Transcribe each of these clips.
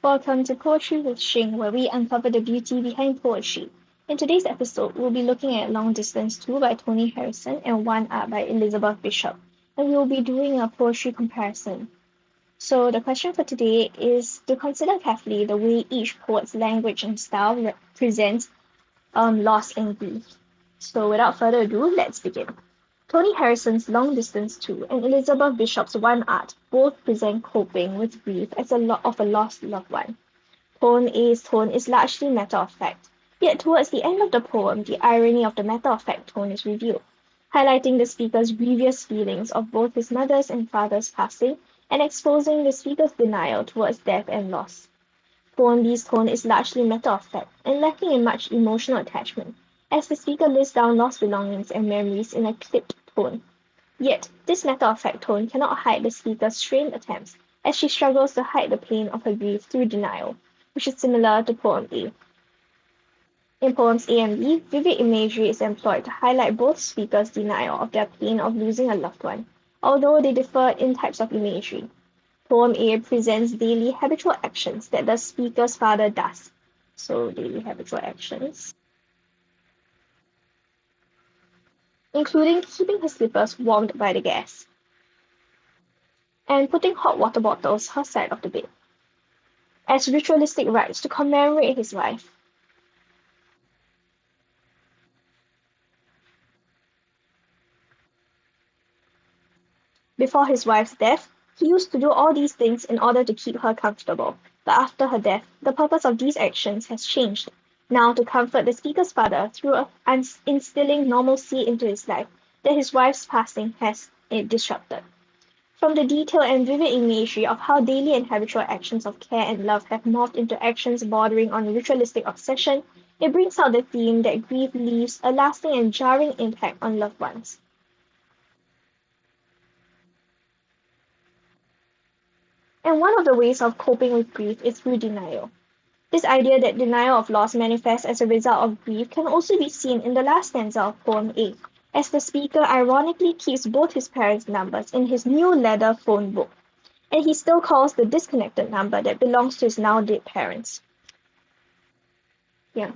Welcome to Poetry with Shing, where we uncover the beauty behind poetry. In today's episode, we'll be looking at Long Distance 2 by Tony Harrison and One Art by Elizabeth Bishop, and we'll be doing a poetry comparison. So, the question for today is to consider carefully the way each poet's language and style represents loss and grief. So, without further ado, let's begin. Tony Harrison's Long Distance 2 and Elizabeth Bishop's One Art both present coping with grief as a lot of a lost loved one. Poem A's tone is largely matter-of-fact, yet towards the end of the poem the irony of the matter-of-fact tone is revealed, highlighting the speaker's grievous feelings of both his mother's and father's passing and exposing the speaker's denial towards death and loss. Poem B's tone is largely matter-of-fact and lacking in much emotional attachment, as the speaker lists down lost belongings and memories in a clipped tone. Yet, this matter-of-fact tone cannot hide the speaker's strained attempts, as she struggles to hide the pain of her grief through denial, which is similar to poem A. In poems A and B, vivid imagery is employed to highlight both speakers' denial of their pain of losing a loved one, although they differ in types of imagery. Poem A presents daily habitual actions that the speaker's father does. So, daily habitual actions, including keeping his slippers warmed by the gas and putting hot water bottles her side of the bed, as ritualistic rites to commemorate his wife. Before his wife's death, he used to do all these things in order to keep her comfortable, but after her death, the purpose of these actions has changed, now to comfort the speaker's father through instilling normalcy into his life that his wife's passing has disrupted. From the detailed and vivid imagery of how daily and habitual actions of care and love have morphed into actions bordering on ritualistic obsession, it brings out the theme that grief leaves a lasting and jarring impact on loved ones. And one of the ways of coping with grief is through denial. This idea that denial of loss manifests as a result of grief can also be seen in the last stanza of poem A, as the speaker ironically keeps both his parents' numbers in his new leather phone book, and he still calls the disconnected number that belongs to his now dead parents. Yeah.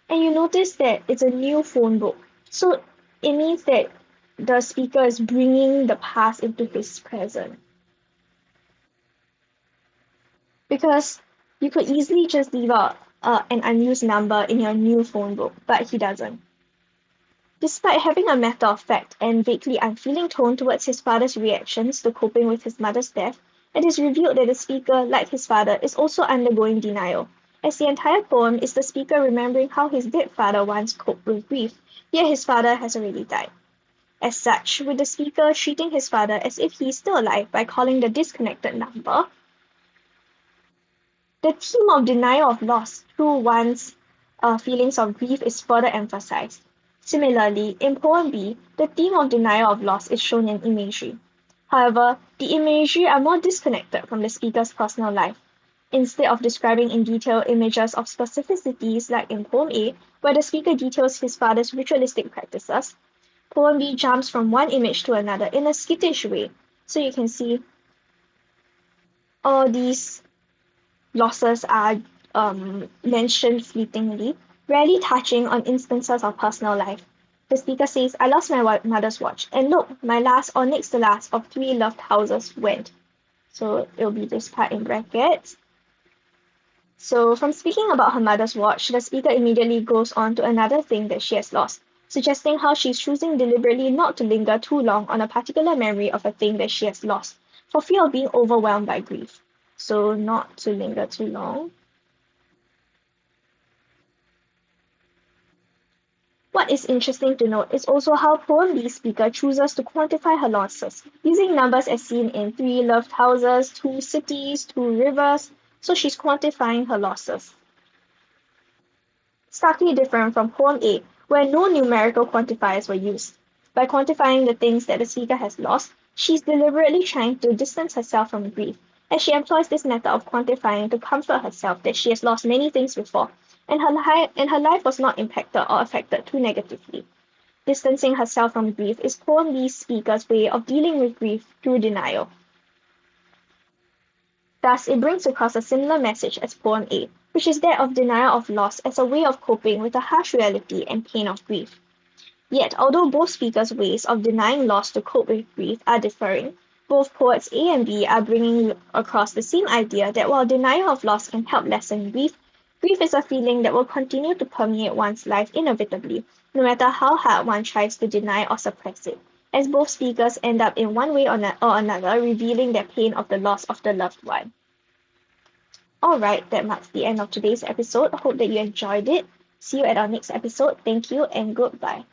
And you notice that it's a new phone book, so it means that the speaker is bringing the past into his present. Because you could easily just leave out an unused number in your new phone book, but he doesn't. Despite having a matter-of-fact and vaguely unfeeling tone towards his father's reactions to coping with his mother's death, it is revealed that the speaker, like his father, is also undergoing denial, as the entire poem is the speaker remembering how his dead father once coped with grief, yet his father has already died. As such, with the speaker treating his father as if he is still alive by calling the disconnected number, the theme of denial of loss through one's feelings of grief is further emphasized. Similarly, in poem B, the theme of denial of loss is shown in imagery. However, the imagery are more disconnected from the speaker's personal life. Instead of describing in detail images of specificities like in poem A, where the speaker details his father's ritualistic practices, poem B jumps from one image to another in a skittish way. So you can see all these losses are mentioned fleetingly, rarely touching on instances of personal life. The speaker says, I lost my mother's watch, and look, my last or next to last of three loved houses went. So it'll be this part in brackets. So from speaking about her mother's watch, the speaker immediately goes on to another thing that she has lost, suggesting how she's choosing deliberately not to linger too long on a particular memory of a thing that she has lost, for fear of being overwhelmed by grief. So not to linger too long. What is interesting to note is also how poem B speaker chooses to quantify her losses, using numbers as seen in three loved houses, two cities, two rivers, so she's quantifying her losses. Starkly different from poem A, where no numerical quantifiers were used. By quantifying the things that the speaker has lost, she's deliberately trying to distance herself from grief, as she employs this method of quantifying to comfort herself that she has lost many things before, and her life was not impacted or affected too negatively. Distancing herself from grief is poem B's speaker's way of dealing with grief through denial. Thus, it brings across a similar message as poem A, which is that of denial of loss as a way of coping with the harsh reality and pain of grief. Yet, although both speakers' ways of denying loss to cope with grief are differing, both poets A and B are bringing across the same idea that while denial of loss can help lessen grief, grief is a feeling that will continue to permeate one's life inevitably, no matter how hard one tries to deny or suppress it, as both speakers end up in one way or another revealing their pain of the loss of the loved one. Alright, that marks the end of today's episode. I hope that you enjoyed it. See you at our next episode. Thank you and goodbye.